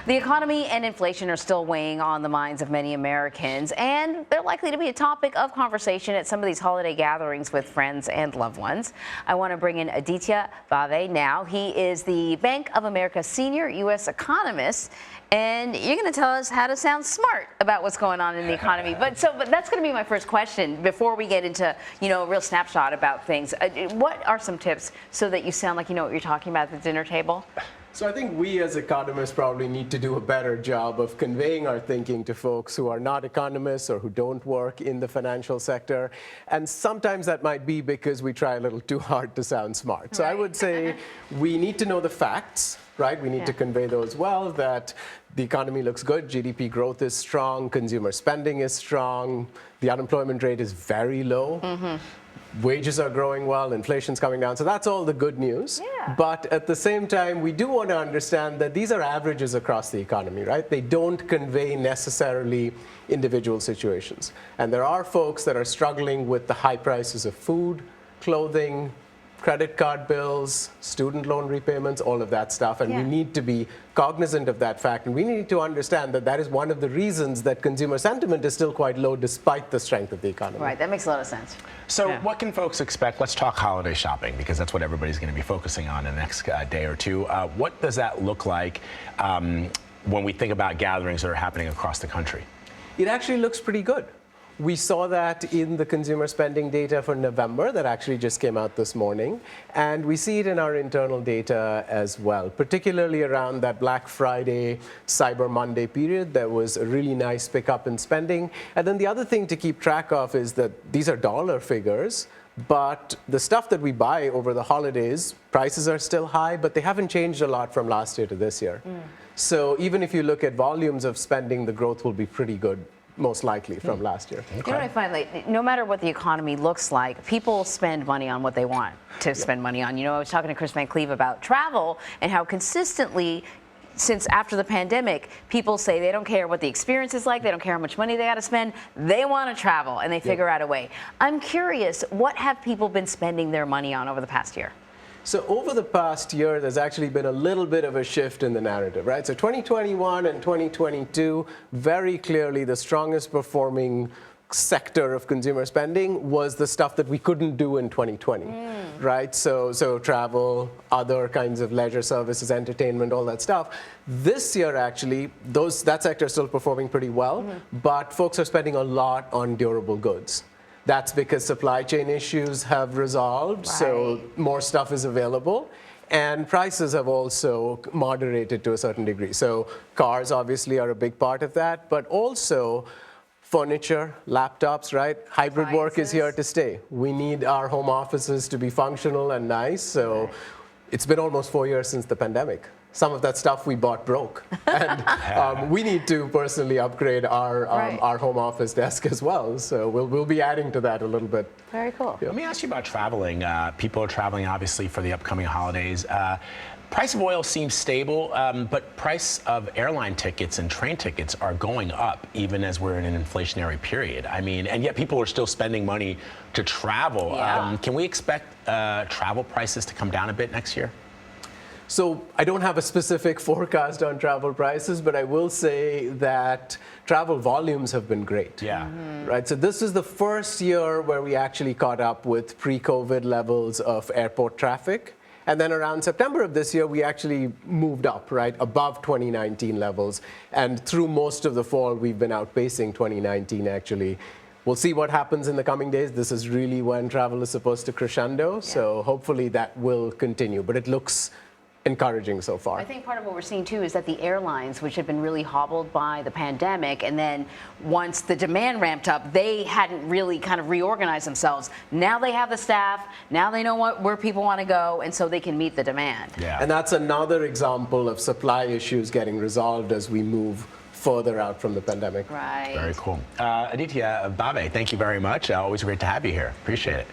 The economy and inflation are still weighing on the minds of many Americans, and they're likely to be a topic of conversation at some of these holiday gatherings with friends and loved ones. I want to bring in Aditya Bhave now. He is the Bank of America senior U.S. economist, and you're going to tell us how to sound smart about what's going on in the economy. But that's going to be my first question before we get into, a real snapshot about things. What are some tips so that you sound like you know what you're talking about at the dinner table? So I think we as economists probably need to do a better job of conveying our thinking to folks who are not economists or who don't work in the financial sector. And sometimes that might be because we try a little too hard to sound smart. So I would say we need to know the facts, right? We need to convey those well, that the economy looks good, GDP growth is strong, consumer spending is strong, the unemployment rate is very low. Wages are growing well, inflation's coming down. So that's all the good news. But at the same time, we do want to understand that these are averages across the economy, right? They don't convey necessarily individual situations. And there are folks that are struggling with the high prices of food, clothing, credit card bills, student loan repayments, all of that stuff. And we need to be cognizant of that fact. And we need to understand that that is one of the reasons that consumer sentiment is still quite low despite the strength of the economy. Right, that makes a lot of sense. So what can folks expect? Let's talk holiday shopping, because that's what everybody's going to be focusing on in the next day or two. What does that look like when we think about gatherings that are happening across the country? It actually looks pretty good. We saw that in the consumer spending data for November that actually just came out this morning. And we see it in our internal data as well, particularly around that Black Friday, Cyber Monday period. There was a really nice pickup in spending. And then the other thing to keep track of is that these are dollar figures, but the stuff that we buy over the holidays, prices are still high, but they haven't changed a lot from last year to this year. So even if you look at volumes of spending, the growth will be pretty good, most likely, from last year. You know what I find? Like, no matter what the economy looks like, people spend money on what they want to spend money on. I was talking to Chris Van Cleve about travel and how consistently, since after the pandemic, people say they don't care what the experience is like, they don't care how much money they got to spend, they want to travel, and they figure out a way. I'm curious, what have people been spending their money on over the past year? So over the past year, there's actually been a little bit of a shift in the narrative, right? So 2021 and 2022, very clearly the strongest performing sector of consumer spending was the stuff that we couldn't do in 2020, right? So travel, other kinds of leisure services, entertainment, all that stuff. This year, actually, that sector is still performing pretty well, but folks are spending a lot on durable goods. That's because supply chain issues have resolved, so more stuff is available. And prices have also moderated to a certain degree. So cars obviously are a big part of that, but also furniture, laptops, right? Hybrid work is here to stay. We need our home offices to be functional and nice. So it's been almost 4 years since the pandemic. Some of that stuff we bought broke. And we need to personally upgrade our home office desk as well. So we'll be adding to that a little bit. Very cool. Let me ask you about traveling. People are traveling, obviously, for the upcoming holidays. Price of oil seems stable, but price of airline tickets and train tickets are going up, even as we're in an inflationary period. I mean, and yet people are still spending money to travel. Can we expect travel prices to come down a bit next year? So I don't have a specific forecast on travel prices, but I will say that travel volumes have been great. Right. So this is the first year where we actually caught up with pre-COVID levels of airport traffic. And then around September of this year, we actually moved up, right, above 2019 levels. And through most of the fall, we've been outpacing 2019, actually. We'll see what happens in the coming days. This is really when travel is supposed to crescendo. So hopefully that will continue. But it looks encouraging so far. I think part of what we're seeing too is that the airlines, which had been really hobbled by the pandemic, and then once the demand ramped up, they hadn't really kind of reorganized themselves. Now they have the staff, now they know where people want to go, and so they can meet the demand. And that's another example of supply issues getting resolved as we move further out from the pandemic. Right. Very cool. Aditya Bhave, thank you very much. Always great to have you here. Appreciate it.